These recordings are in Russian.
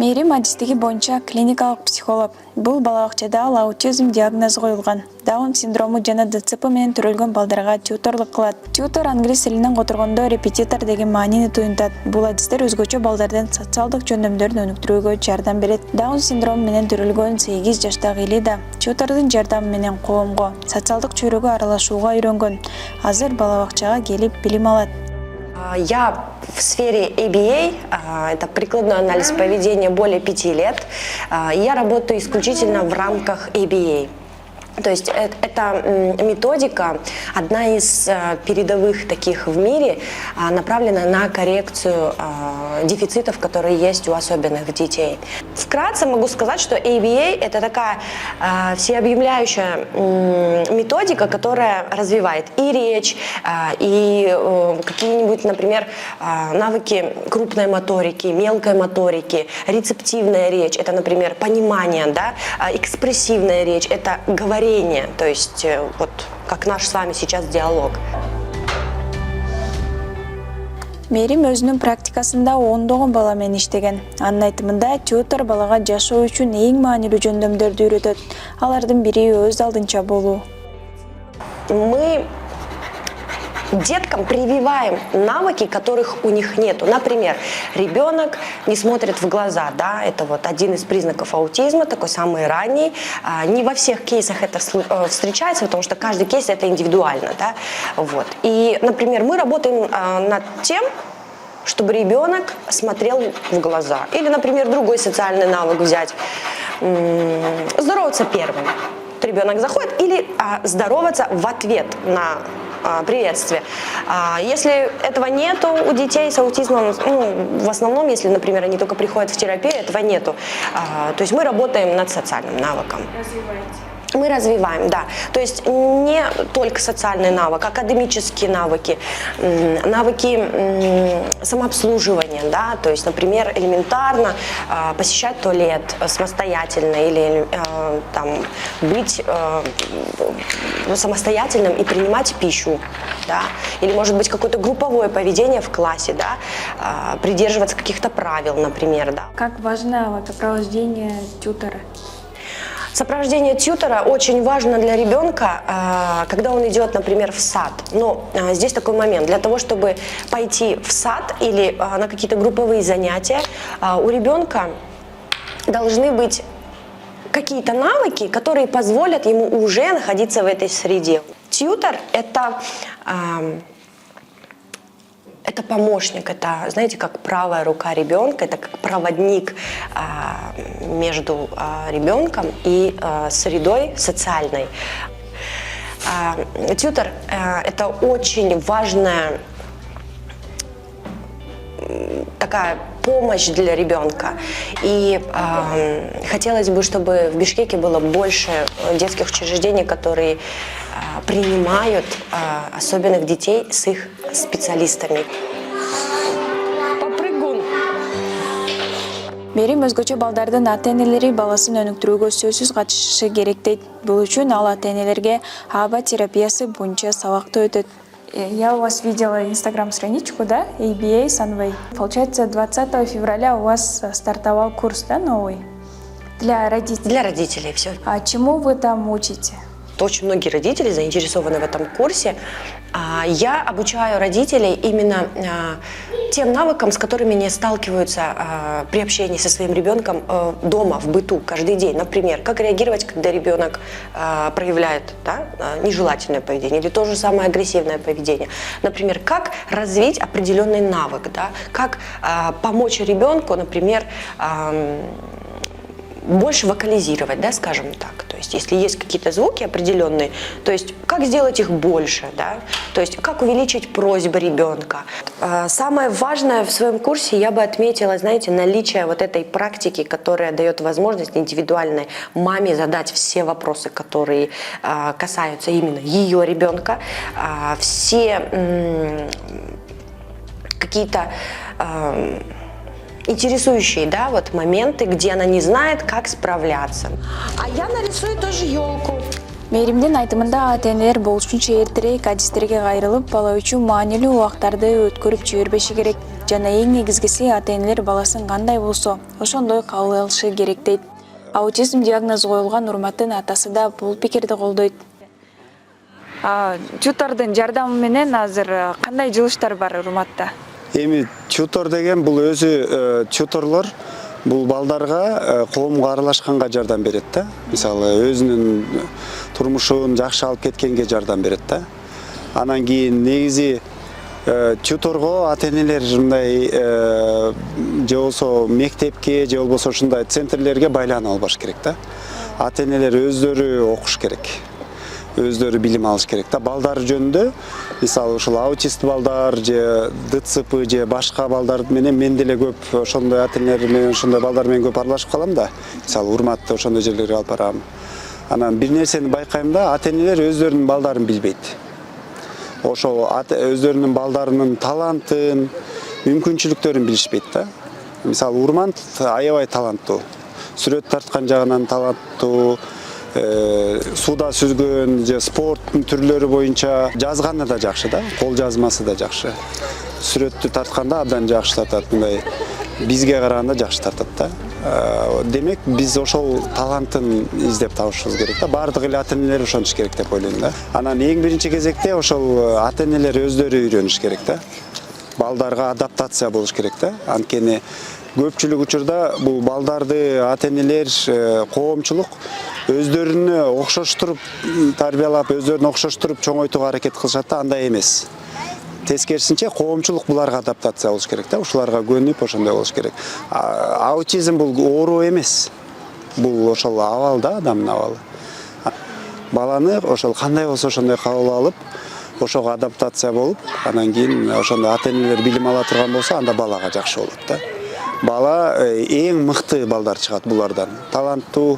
Мээрим адистиги боюнча клиникалык психолог. Бул балабакчада аутизм диагнозу коюлган. Даун синдрому жана ДЦП менен төрөлгөн балдарга тьюторлук кылат. Тьютор англис тилинен которгондо репетитор деген маанини туюнтат. Бул адистер өзгөчө балдардын социалдык жөндөмдөрүн өнүктүрүүгө жардам берет. Даун синдрому менен төрөлгөн 8 жаштагы Илида тьютордун жардамы менен коомго, социалдык чөйрөгө аралашууга үйрөнгөн. Азыр балабакчага келип билим алат. Я в сфере ABA, это прикладной анализ поведения, более 5 лет. Я работаю исключительно в рамках ABA. То есть эта методика, одна из передовых таких в мире, направлена на коррекцию дефицитов, которые есть у особенных детей. Вкратце могу сказать, что ABA – это такая всеобъемляющая методика, которая развивает и речь, и какие-нибудь, например, навыки крупной моторики, мелкой моторики, рецептивная речь – это, например, понимание, да, экспрессивная речь – это говорение. То есть вот как наш с вами сейчас диалог. Мээрим өзүнүн практикасында ондогон бала менен иштеген. Анын айтымында тьютор балага жашоо үчүн эң маанилүү жөндөмдөрдү үйрөтөт. Алардын бири өз алдынча болуу. Мы деткам прививаем навыки, которых у них нету. Например, ребенок не смотрит в глаза, да, это вот один из признаков аутизма, такой самый ранний. Не во всех кейсах это встречается, потому что каждый кейс это индивидуально, да, вот. И, например, мы работаем над тем, чтобы ребенок смотрел в глаза. Или, например, другой социальный навык взять, здороваться первым. Ребенок заходит, или здороваться в ответ на приветствие. Если этого нету у детей с аутизмом, в основном, если, например, они только приходят в терапию, этого нету. То есть мы работаем над социальным навыком. Мы развиваем, да. То есть не только социальный навык, академические навыки, навыки самообслуживания, да, то есть, например, элементарно посещать туалет самостоятельно или там, быть самостоятельным и принимать пищу, да, или, может быть, какое-то групповое поведение в классе, да, придерживаться каких-то правил, например, да. Как важно сопровождение тьютора? Сопровождение тьютора очень важно для ребенка, когда он идет, например, в сад. Но здесь такой момент. Для того, чтобы пойти в сад или на какие-то групповые занятия, у ребенка должны быть какие-то навыки, которые позволят ему уже находиться в этой среде. Тьютор – это помощник, это, знаете, как правая рука ребенка, это как проводник между ребенком и средой социальной. Тьютор – это очень важная такая помощь для ребенка. И хотелось бы, чтобы в Бишкеке было больше детских учреждений, которые принимают особенных детей с их специалистами. Попрыгун. Мээрим өзгөчө балдардын ата-энелери баласын өнүктүрүүгө сөзсүз катышышы керек дейт. Бул үчүн ал ата-энелерге АБА терапиясы боюнча сабакты өтөт. Я у вас видела инстаграм-страничку, да, ABA Sunway. Получается, 20 февраля у вас стартовал курс, да, новый? Для родителей? Для родителей, все. А чему вы там учите? Очень многие родители заинтересованы в этом курсе. Я обучаю родителей именно тем навыкам, с которыми они сталкиваются при общении со своим ребенком дома, в быту, каждый день. Например, как реагировать, когда ребенок проявляет, да, нежелательное поведение или то же самое агрессивное поведение. Например, как развить определенный навык, да, как помочь ребенку, например, больше вокализировать, да, скажем так. То есть, если есть какие-то звуки определенные, то есть, как сделать их больше, да, то есть, как увеличить просьбы ребенка. Самое важное в своем курсе я бы отметила, знаете, наличие вот этой практики, которая дает возможность индивидуальной маме задать все вопросы, которые касаются именно ее ребенка, все какие-то интересующие, да, вот моменты, где она не знает, как справляться. А я нарисую тоже елку. Мээримдин айтымында ата-энелер болушунча эртерээк адистерге кайрылып, бала үчүн маанилүү убактарды өткөрүп жибербеши керек. жана эң негизгиси ата-энелер баласын кандай болсо ошондой кабыл алышы керек дейт. Аутизм диагнозу коюлган Урматтын атасы да бул пикирди колдойт. Тьютордун жардамы менен азыр кандай жылыштар бар Урматта? Эми тьютор деген бул өзү тьюторлор бул балдарга коомго аралашканга жардам берет да. Мисалы өзүнүн турмушун жакшы алып кеткенге жардам берет да. Анан кийин негизи тьюторго ата-энелер мындай же болбосо мектепке же болбосо ушундай центрлерге байланып албаш керек да. Ата-энелер өздөрү окуш керек. Өздөрү билим алыш керек да. Балдар жөнүндө мисалы ушул аутист балдар же ДЦП же башка балдар менен мен деле көп ошондой ата-энелер менен ошондой балдар менен көп аралашып калам да. Мисалы Урматты ошондой жерлерге алып барам. Анан бир нерсени байкайм да, ата-энелер өздөрүнүн балдарын билбейт. Ошол өздөрүнүн балдарынын талантын, мүмкүнчүлүктөрүн билишпейт да. Мисалы Урмат аябай таланттуу. Сүрөт тарткан жагынан таланттуу, суда сүзгөн же спорттун түрлөрү боюнча жазганы да жакшы да, кол жазмасы да жакшы. Сүрөттү тартканда абдан жакшы тартат, мындай бизге караганда жакшы тартат да. Демек биз ошол талантын издеп табышыбыз керек да. Бардык эле ата-энелер ошончу керек деп ойлойм да. Анан эң биринчи кезекте ошол ата-энелер өздөрү үйрөнүш керек да. Балдарга адаптация болуш керек да. Анткени көпчүлүк учурда бул балдарды ата-энелер, коомчулук өздөрүнө окшоштуруп тарбиялап, өздөрүнө окшоштуруп чоңойтууга аракет кылышат да, андай эмес. Тескерисинче коомчулук буларга адаптация болуш керек да, ушуларга көнүп ошондой болуш керек. Аутизм бул оору эмес. Бул ошол абал да, адамдын абалы. Баланы ошол кандай болсо ошондой кабыл алып, ошого адаптация болуп, анан кийин ошондой ата-энелер билим ала турган болсо, анда балага жакшы болот да. Бала эң мыкты балдар чыгат булардан. Таланттуу,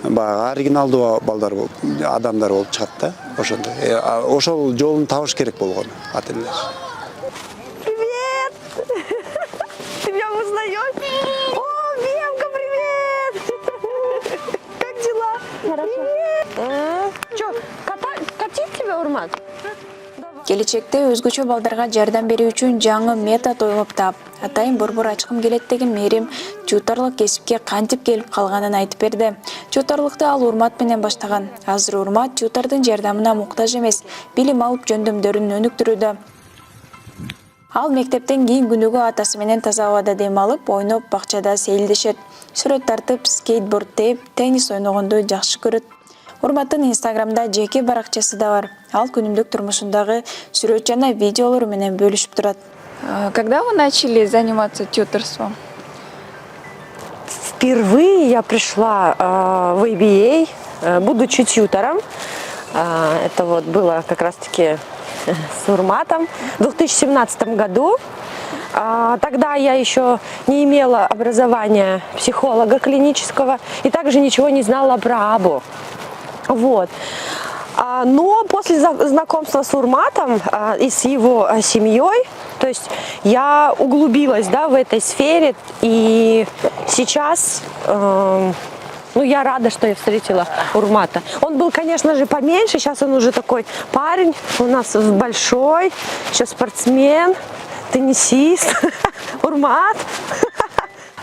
оригиналдуу балдар болуп, адамдар болуп чыгат да. Ошондой. Ошол жолун табыш керек болгон ата-энелер. Привет! Ты меня узнаешь? О, Вемка, привет! Как дела? Хорошо. Чё, катить тебя, Урмат? Келечекте өзгөчө балдарга жардам берүү үчүн жаңы метод ойлоп таап, атайын борбор ачкым келет деген Мээрим тьюторлук кесипке кантип келип калганын айтып берди. Тьюторлукту ал Урмат менен баштаган. Азыр Урмат тьютордун жардамына муктаж эмес, билим алып жөндөмдөрүн өнүктүрүүдө. Ал мектептен кийин күнүгө атасы менен таза абада дем алып, ойноп, бакчада сейилдешет. Сүрөт тартып, скейтборд тээп, теннис ойногонду жакшы көрөт. Урматтын Инстаграмда жеке баракчасы да бар. Ал күнүмдүк турмушундагы сүрөт жана видеолору менен бөлүшүп турат. Когда вы начали заниматься тьюторством? Впервые я пришла в ABA, будучи тьютором. Это вот было как раз-таки с Урматом в 2017 году. Тогда я еще не имела образования психолога клинического и также ничего не знала про АБУ. Вот. Но после знакомства с Урматом и с его семьей, то есть я углубилась, да, в этой сфере, и сейчас я рада, что я встретила Урмата. Он был, конечно же, поменьше, сейчас он уже такой парень, у нас большой, еще спортсмен, теннисист, Урмат.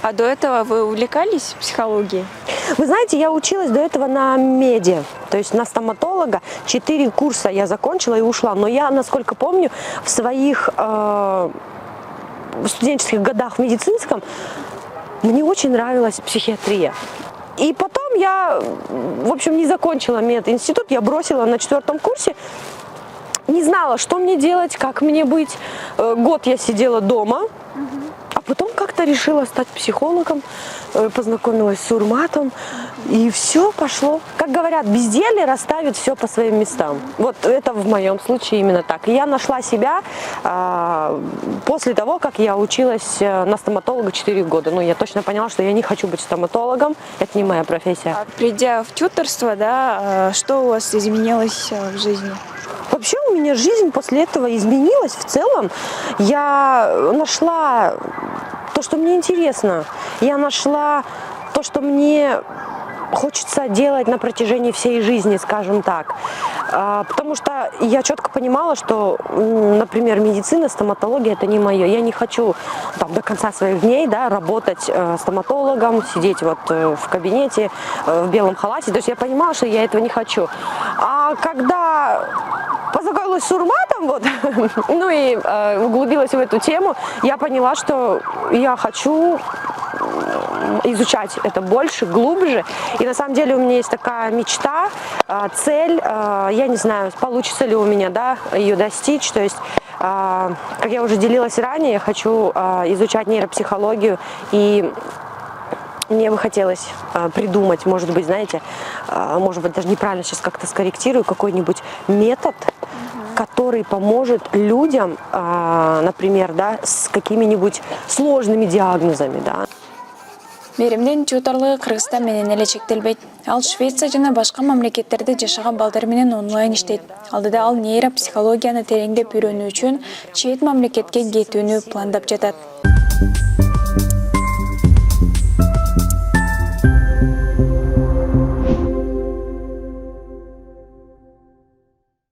А до этого вы увлекались психологией? Вы знаете, я училась до этого на меди, то есть на стоматолога. 4 курса я закончила и ушла. Но я, насколько помню, в своих студенческих годах в медицинском мне очень нравилась психиатрия. И потом я, в общем, не закончила мединститут, я бросила на 4 курсе. Не знала, что мне делать, как мне быть. Год я сидела дома. А потом как-то решила стать психологом, познакомилась с Урматом, и все пошло. Как говорят, безделье расставит все по своим местам. Вот это в моем случае именно так. И я нашла себя после того, как я училась на стоматолога 4 года. Ну, я точно поняла, что я не хочу быть стоматологом, это не моя профессия. Придя в тьюторство, да, что у вас изменилось в жизни? Вообще у меня жизнь после этого изменилась в целом. Я нашла то, что мне интересно. Я нашла то, что мне хочется делать на протяжении всей жизни, скажем так. Потому что я четко понимала, что, например, медицина, стоматология – это не мое. Я не хочу там, до конца своих дней, да, работать стоматологом, сидеть вот в кабинете в белом халате. То есть я понимала, что я этого не хочу. А когда познакомилась с Урматом, вот, ну и углубилась в эту тему, я поняла, что я хочу изучать это больше, глубже. И на самом деле у меня есть такая мечта, цель, я не знаю, получится ли у меня, да, ее достичь. То есть, как я уже делилась ранее, я хочу изучать нейропсихологию, и мне бы хотелось придумать, может быть, знаете, может быть, даже неправильно сейчас как-то скорректирую, какой-нибудь метод, который поможет людям, например, да, с какими-нибудь сложными диагнозами, да. Мейримден тьюторлыгы Кыргызстан менен эле чектелбейт. Ал Швеция жана башка мамлекеттерде жашаган балдар менен онлайн иштейт. Алдыда ал нейропсихологияны тереңдеп үйрөнүү үчүн чет мамлекетке кетүүнү пландап жатат.